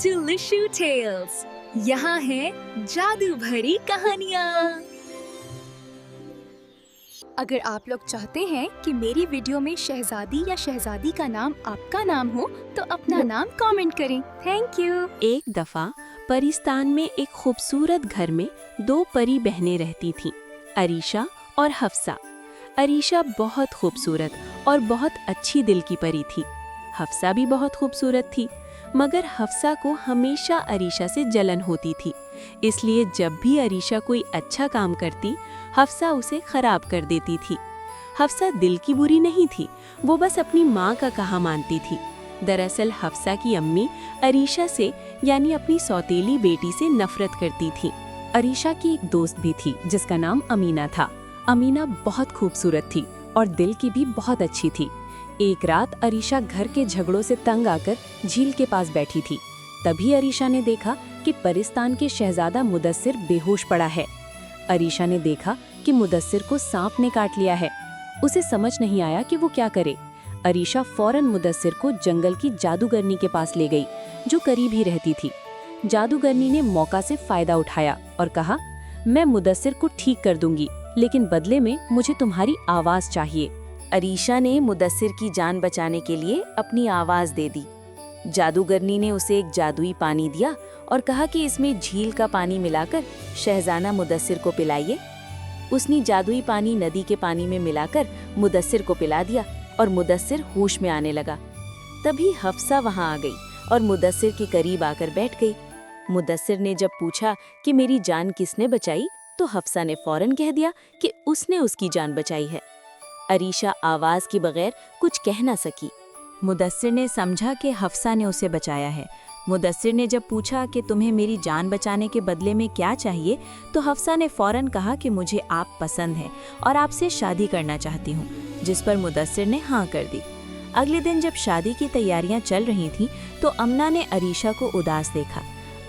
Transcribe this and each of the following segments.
to Lishu Tales. यहाँ है जादू भरी कहानियाँ। अगर आप लोग चाहते हैं कि मेरी वीडियो में शहजादी या शहजादी का नाम आपका नाम हो तो अपना नाम कमेंट करें। Thank you. एक दफा परिस्तान में एक खूबसूरत घर में दो परी बहनें रहती थीं, अरीशा और हफ्सा। अरीशा बहुत खूबसूरत और बहुत अच्छी दिल की परी थी। हफ्सा भी बहुत खूबसूरत थी, मगर हफ्सा को हमेशा अरीशा से जलन होती थी। इसलिए जब भी अरीशा कोई अच्छा काम करती, हफ्सा उसे खराब कर देती थी। हफ्सा दिल की बुरी नहीं थी, वो बस अपनी माँ का कहा मानती थी। दरअसल हफ्सा की अम्मी अरीशा से यानी अपनी सौतेली बेटी से नफरत करती थी। अरीशा की एक दोस्त भी थी जिसका नाम अमीना था। अमीना बहुत खूबसूरत थी और दिल की भी बहुत अच्छी थी। एक रात अरीशा घर के झगड़ों से तंग आकर झील के पास बैठी थी। तभी अरीशा ने देखा कि परिस्तान के शहजादा मुदस्सिर बेहोश पड़ा है। अरीशा ने देखा कि मुदस्सिर को सांप ने काट लिया है। उसे समझ नहीं आया कि वो क्या करे। अरीशा फौरन मुदस्सिर को जंगल की जादूगरनी के पास ले गई, जो करीब ही रहती थी। जादूगरनी ने मौका से फायदा उठाया और कहा, मैं मुदस्सिर को ठीक कर दूंगी, लेकिन बदले में मुझे तुम्हारी आवाज चाहिए। अरीशा ने मुदस्सिर की जान बचाने के लिए अपनी आवाज दे दी। जादूगरनी ने उसे एक जादुई पानी दिया और कहा कि इसमें झील का पानी मिलाकर शहजादा मुदस्सिर को पिलाइए। उसने जादुई पानी नदी के पानी में मिलाकर मुदस्सिर को पिला दिया और मुदस्सिर होश में आने लगा। तभी हफ्सा वहां आ गई और मुदस्सिर के करीब आकर बैठ गई। मुदस्सिर ने जब पूछा कि मेरी जान किसने बचाई, तो हफ्सा ने फौरन कह दिया कि उसने उसकी जान बचाई है। अरीशा आवाज के बगैर कुछ कह न सकी। मुदस्सिर ने समझा कि हफ्सा ने उसे बचाया है। मुदस्सिर ने जब पूछा कि तुम्हें मेरी जान बचाने के बदले में क्या चाहिए, तो हफ्सा ने फौरन कहा कि मुझे आप पसंद हैं और आपसे शादी करना चाहती हूँ, जिस पर मुदस्सिर ने हाँ कर दी। अगले दिन जब शादी की तैयारियां चल रही थीं, तो अमना ने अरीशा को उदास देखा।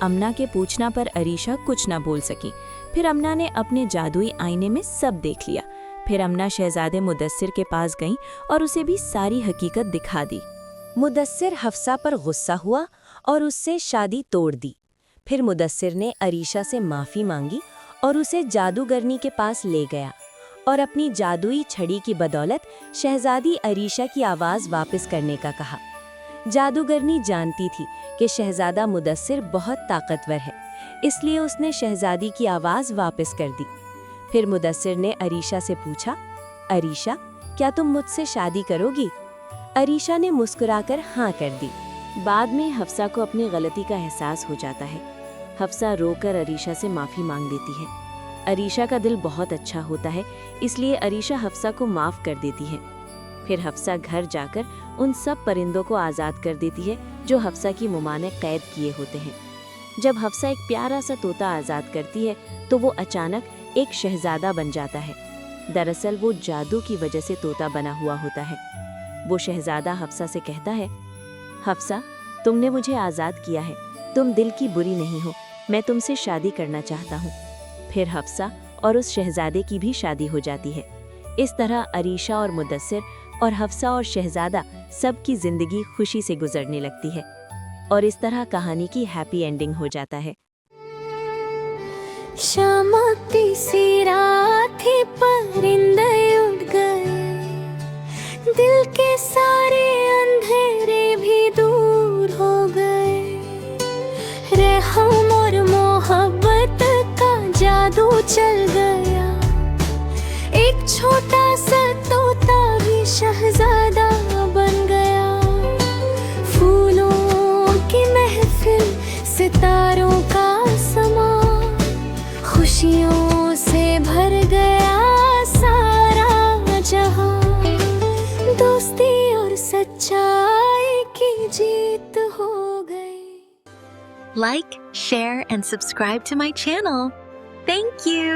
अमना के पूछना पर अरीशा कुछ न बोल सकी। फिर अमना ने अपने जादुई आईने में सब देख लिया। फिर अमना शहजादे मुदस्सिर के पास गई और उसे भी सारी हकीकत दिखा दी। मुदस्सिर हफ्सा पर गुस्सा हुआ और उससे शादी तोड़ दी। फिर मुदस्सिर ने अरीशा से माफ़ी मांगी और उसे जादूगरनी के पास ले गया और अपनी जादुई छड़ी की बदौलत शहजादी अरीशा की आवाज़ वापस करने का कहा। जादूगरनी जानती थी कि शहजादा मुदस्सिर बहुत ताकतवर है, इसलिए उसने शहजादी की आवाज़ वापस कर दी। फिर मुदस्सिर ने अरीशा से पूछा, अरीशा, क्या तुम मुझसे शादी करोगी? अरीशा ने मुस्कुराकर हाँ कर दी। बाद में हफ्सा को अपनी गलती का एहसास हो जाता है। हफ्सा रोकर अरीशा से माफ़ी मांग लेती है। अरीशा का दिल बहुत अच्छा होता है, इसलिए अरीशा हफ्सा को माफ़ कर देती है। फिर हफ्सा घर जाकर उन सब परिंदों को आज़ाद कर देती है जो हफ्सा की मुमा ने कैद किए होते हैं। जब हफ्सा एक प्यारा सा तोता आज़ाद करती है, तो वो अचानक एक शहजादा बन जाता है। दरअसल वो जादू की वजह से तोता बना हुआ होता है। वो शहजादा हफ्सा से कहता है, हफ्सा, तुमने मुझे आज़ाद किया है, तुम दिल की बुरी नहीं हो, मैं तुमसे शादी करना चाहता हूँ। फिर हफ्सा और उस शहजादे की भी शादी हो जाती है। इस तरह अरीशा और मुदस्सिर और हफ्सा और शहजादा सबकी जिंदगी खुशी से गुजरने लगती है और इस तरह कहानी की हैप्पी एंडिंग हो जाता है। शामती सी रात थी, परिंदे उड़ गए, दिल के सारे अंधेरे भी दूर हो गए। रहम और मोहब्बत का जादू चल गया, एक छोटा सा तोता भी शहजादा बन गया। फूलों की महफिल, सितारों का समा, खुशियों से भर गया सारा जहां। दोस्ती और सच्चाई की जीत हो गई। Like, share and subscribe to my channel. Thank you.